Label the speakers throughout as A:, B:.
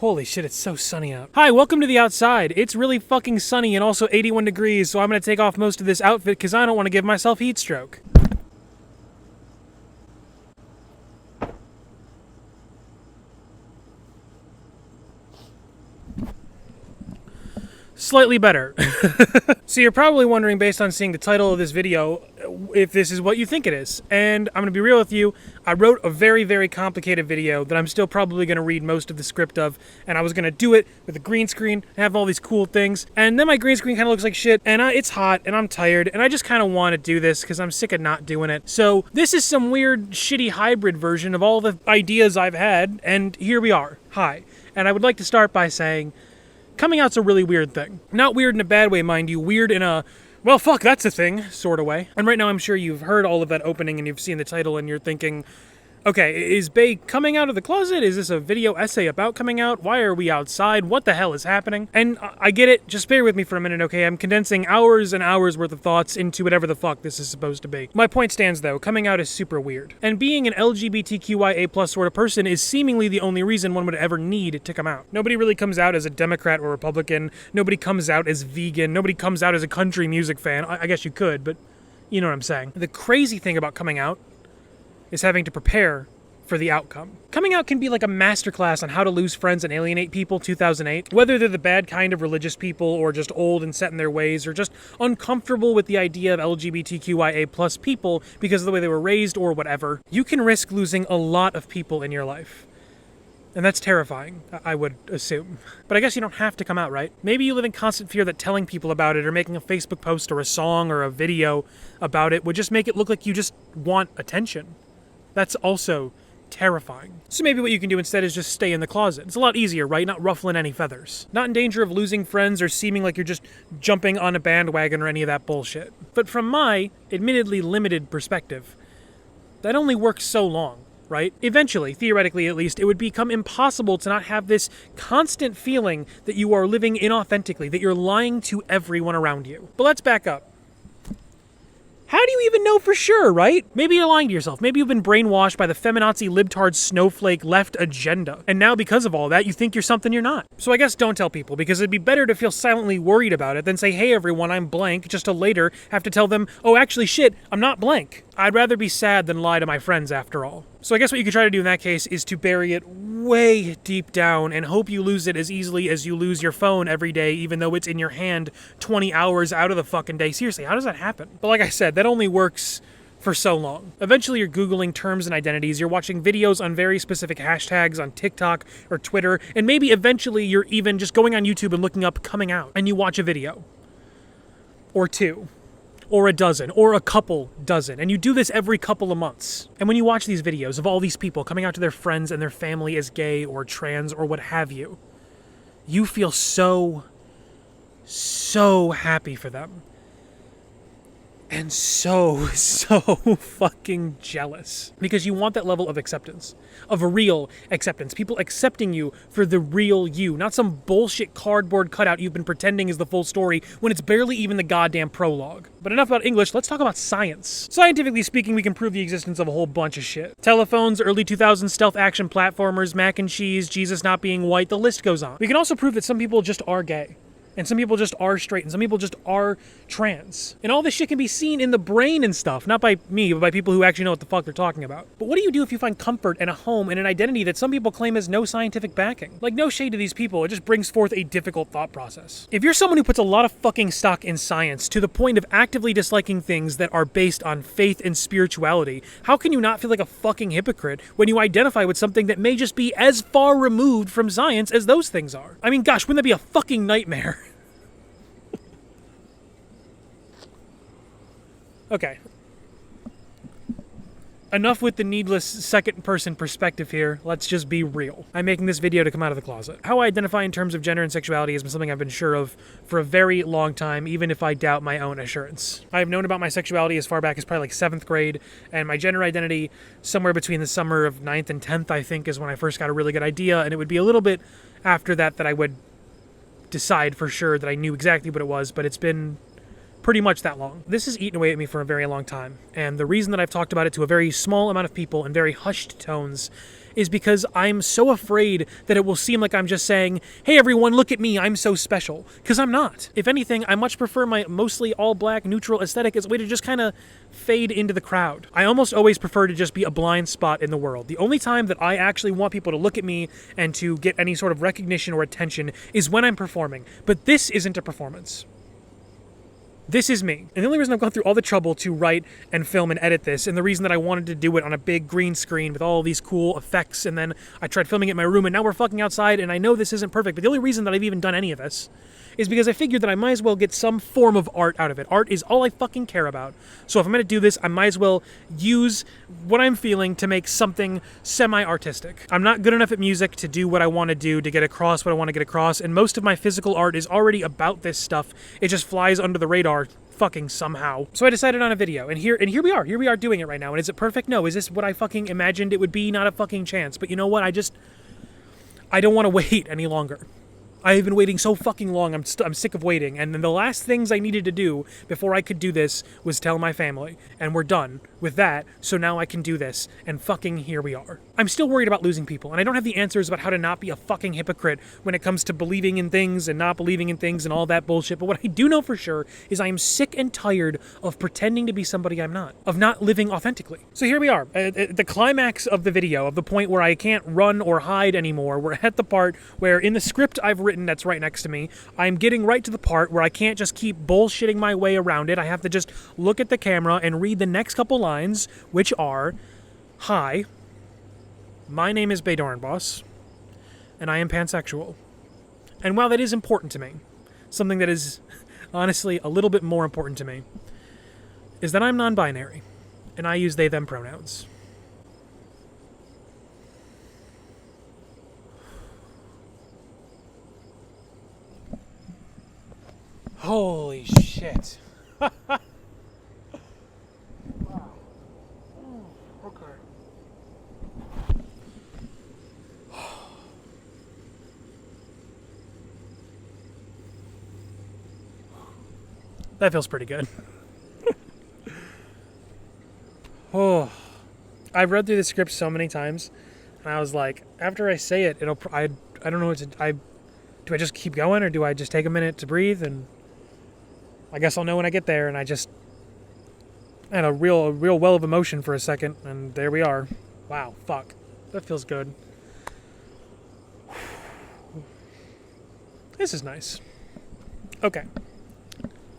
A: Holy shit, it's so sunny out. Hi, welcome to the outside. It's really fucking sunny and also 81 degrees, so I'm gonna take off most of this outfit because I don't want to give myself heat stroke. Slightly better. So you're probably wondering, based on seeing the title of this video, if this is what you think it is. And I'm gonna be real with you, I wrote a very, very complicated video that I'm still probably gonna read most of the script of, and I was gonna do it with a green screen, have all these cool things, and then my green screen kinda looks like shit, and it's hot, and I'm tired, and I just kinda wanna do this because I'm sick of not doing it. So this is some weird, shitty hybrid version of all the ideas I've had, and here we are. Hi. And I would like to start by saying, coming out's a really weird thing. Not weird in a bad way, mind you. Weird in a, well, fuck, that's a thing, sort of way. And right now I'm sure you've heard all of that opening and you've seen the title and you're thinking, okay, is Bae coming out of the closet? Is this a video essay about coming out? Why are we outside? What the hell is happening? And I get it. Just bear with me for a minute, okay? I'm condensing hours and hours worth of thoughts into whatever the fuck this is supposed to be. My point stands, though. Coming out is super weird. And being an LGBTQIA+ sort of person is seemingly the only reason one would ever need to come out. Nobody really comes out as a Democrat or Republican. Nobody comes out as vegan. Nobody comes out as a country music fan. I guess you could, but you know what I'm saying. The crazy thing about coming out is having to prepare for the outcome. Coming out can be like a masterclass on how to lose friends and alienate people 2008, whether they're the bad kind of religious people or just old and set in their ways or just uncomfortable with the idea of LGBTQIA+ people because of the way they were raised or whatever. You can risk losing a lot of people in your life. And that's terrifying, I would assume. But I guess you don't have to come out, right? Maybe you live in constant fear that telling people about it or making a Facebook post or a song or a video about it would just make it look like you just want attention. That's also terrifying. So maybe what you can do instead is just stay in the closet. It's a lot easier, right? Not ruffling any feathers. Not in danger of losing friends or seeming like you're just jumping on a bandwagon or any of that bullshit. But from my, admittedly limited perspective, that only works so long, right? Eventually, theoretically at least, it would become impossible to not have this constant feeling that you are living inauthentically, that you're lying to everyone around you. But let's back up. How do you even know for sure, right? Maybe you're lying to yourself. Maybe you've been brainwashed by the feminazi libtard snowflake left agenda. And now because of all that, you think you're something you're not. So I guess don't tell people, because it'd be better to feel silently worried about it than say, hey everyone, I'm blank, just to later have to tell them, oh actually shit, I'm not blank. I'd rather be sad than lie to my friends after all. So I guess what you could try to do in that case is to bury it way deep down and hope you lose it as easily as you lose your phone every day, even though it's in your hand 20 hours out of the fucking day. Seriously, how does that happen? But like I said, that only works for so long. Eventually you're Googling terms and identities, you're watching videos on very specific hashtags on TikTok or Twitter, and maybe eventually you're even just going on YouTube and looking up coming out, and you watch a video. Or two. Or a dozen, or a couple dozen, and you do this every couple of months. And when you watch these videos of all these people coming out to their friends and their family as gay or trans or what have you, you feel so happy for them. And so fucking jealous. Because you want that level of acceptance. Of a real acceptance. People accepting you for the real you. Not some bullshit cardboard cutout you've been pretending is the full story when it's barely even the goddamn prologue. But enough about English, let's talk about science. Scientifically speaking, we can prove the existence of a whole bunch of shit. Telephones, early 2000s stealth action platformers, mac and cheese, Jesus not being white, the list goes on. We can also prove that some people just are gay. And some people just are straight, and some people just are trans. And all this shit can be seen in the brain and stuff, not by me, but by people who actually know what the fuck they're talking about. But what do you do if you find comfort and a home and an identity that some people claim has no scientific backing? Like, no shade to these people, it just brings forth a difficult thought process. If you're someone who puts a lot of fucking stock in science to the point of actively disliking things that are based on faith and spirituality, how can you not feel like a fucking hypocrite when you identify with something that may just be as far removed from science as those things are? I mean, gosh, wouldn't that be a fucking nightmare? Okay. Enough with the needless second-person perspective here. Let's just be real. I'm making this video to come out of the closet. How I identify in terms of gender and sexuality has been something I've been sure of for a very long time, even if I doubt my own assurance. I've known about my sexuality as far back as probably like 7th grade, and my gender identity somewhere between the summer of 9th and 10th, I think, is when I first got a really good idea, and it would be a little bit after that that I would decide for sure that I knew exactly what it was, but it's been pretty much that long. This has eaten away at me for a very long time, and the reason that I've talked about it to a very small amount of people in very hushed tones is because I'm so afraid that it will seem like I'm just saying, hey everyone, look at me, I'm so special. Because I'm not. If anything, I much prefer my mostly all-black, neutral aesthetic as a way to just kind of fade into the crowd. I almost always prefer to just be a blind spot in the world. The only time that I actually want people to look at me and to get any sort of recognition or attention is when I'm performing. But this isn't a performance. This is me. And the only reason I've gone through all the trouble to write and film and edit this, and the reason that I wanted to do it on a big green screen with all these cool effects, and then I tried filming it in my room, and now we're fucking outside, and I know this isn't perfect, but the only reason that I've even done any of this is because I figured that I might as well get some form of art out of it. Art is all I fucking care about. So if I'm going to do this, I might as well use what I'm feeling to make something semi-artistic. I'm not good enough at music to do what I want to do, to get across what I want to get across, and most of my physical art is already about this stuff. It just flies under the radar fucking somehow. So I decided on a video, and here we are. Here we are doing it right now. And is it perfect? No. Is this what I fucking imagined it would be? Not a fucking chance. But you know what? I don't want to wait any longer. I've been waiting so fucking long, I'm sick of waiting, and then the last things I needed to do before I could do this was tell my family, and we're done with that, so now I can do this, and fucking here we are. I'm still worried about losing people, and I don't have the answers about how to not be a fucking hypocrite when it comes to believing in things and not believing in things and all that bullshit, but what I do know for sure is I am sick and tired of pretending to be somebody I'm not, of not living authentically. So here we are, the climax of the video, of the point where I can't run or hide anymore. We're at the part where in the script I've written that's right next to me, I'm getting right to the part where I can't just keep bullshitting my way around it. I have to just look at the camera and read the next couple lines, which are, "Hi, my name is Baydorenboss, and I am pansexual." And while that is important to me, something that is honestly a little bit more important to me is that I'm non-binary, and I use they/them pronouns. Holy shit. Wow. Okay. That feels pretty good. Oh, I've read through the script so many times, and I was like, after I say it, I don't know what to, do I just keep going, or do I just take a minute to breathe? And I guess I'll know when I get there. And I had a real well of emotion for a second, and there we are. Wow, fuck. That feels good. This is nice. Okay.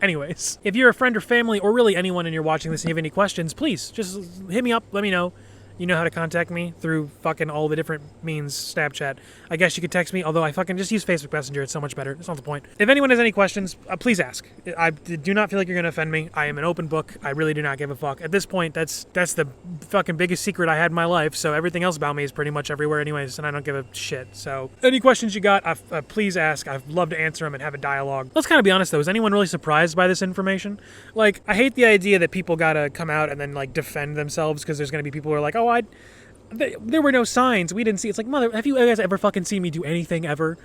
A: Anyways, if you're a friend or family, or really anyone and you're watching this and you have any questions, please just hit me up, let me know. You know how to contact me through fucking all the different means, Snapchat. I guess you could text me, although I fucking just use Facebook Messenger. It's so much better. It's not the point. If anyone has any questions, please ask. I do not feel like you're going to offend me. I am an open book. I really do not give a fuck. At this point, that's the fucking biggest secret I had in my life, so everything else about me is pretty much everywhere anyways, and I don't give a shit. So any questions you got, please ask. I'd love to answer them and have a dialogue. Let's kind of be honest, though. Is anyone really surprised by this information? Like, I hate the idea that people gotta come out and then, like, defend themselves because there's going to be people who are like, oh, there were no signs. We didn't see. It's like, mother, have you guys ever fucking seen me do anything ever?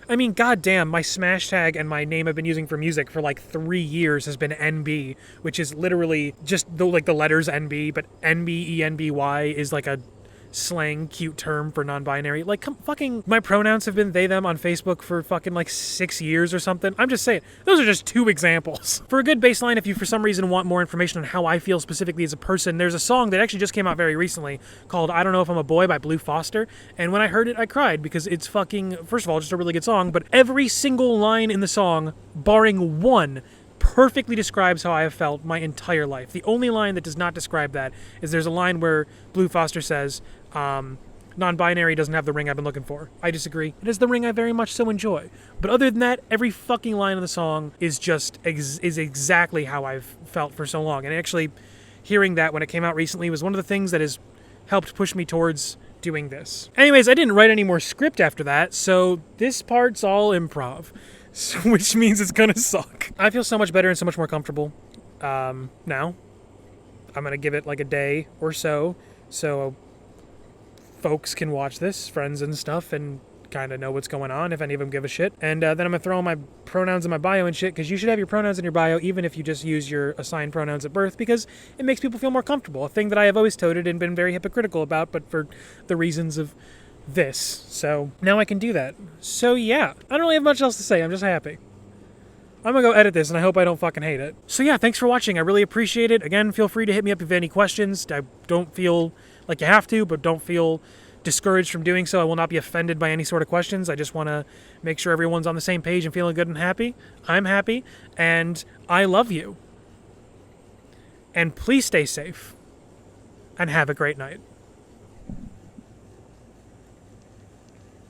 A: I mean, goddamn, my smash tag and my name I've been using for music for like 3 years has been NB, which is literally just the letters NB, but NBENBY is like a slang cute term for non-binary. Like, fucking, my pronouns have been they them on Facebook for fucking like 6 years or something. I'm just saying, those are just 2 examples. For a good baseline, if you for some reason want more information on how I feel specifically as a person, there's a song that actually just came out very recently called I Don't Know If I'm a Boy by Blue Foster, and when I heard it, I cried because it's fucking, first of all, just a really good song, but every single line in the song, barring one, perfectly describes how I have felt my entire life. The only line that does not describe that is there's a line where Blue Foster says, non-binary doesn't have the ring I've been looking for. I disagree. It is the ring I very much so enjoy. But other than that, every fucking line of the song is just is exactly how I've felt for so long. And actually, hearing that when it came out recently was one of the things that has helped push me towards doing this. Anyways, I didn't write any more script after that, so this part's all improv, which means it's gonna suck. I feel so much better and so much more comfortable now. I'm gonna give it like a day or so folks can watch this, friends and stuff, and kind of know what's going on, if any of them give a shit. And then I'm going to throw in my pronouns in my bio and shit, because you should have your pronouns in your bio, even if you just use your assigned pronouns at birth, because it makes people feel more comfortable. A thing that I have always toted and been very hypocritical about, but for the reasons of this. So now I can do that. So yeah, I don't really have much else to say. I'm just happy. I'm gonna go edit this, and I hope I don't fucking hate it. So yeah, thanks for watching. I really appreciate it. Again, feel free to hit me up if you have any questions. I don't feel like you have to, but don't feel discouraged from doing so. I will not be offended by any sort of questions. I just want to make sure everyone's on the same page and feeling good and happy. I'm happy, and I love you. And please stay safe, and have a great night.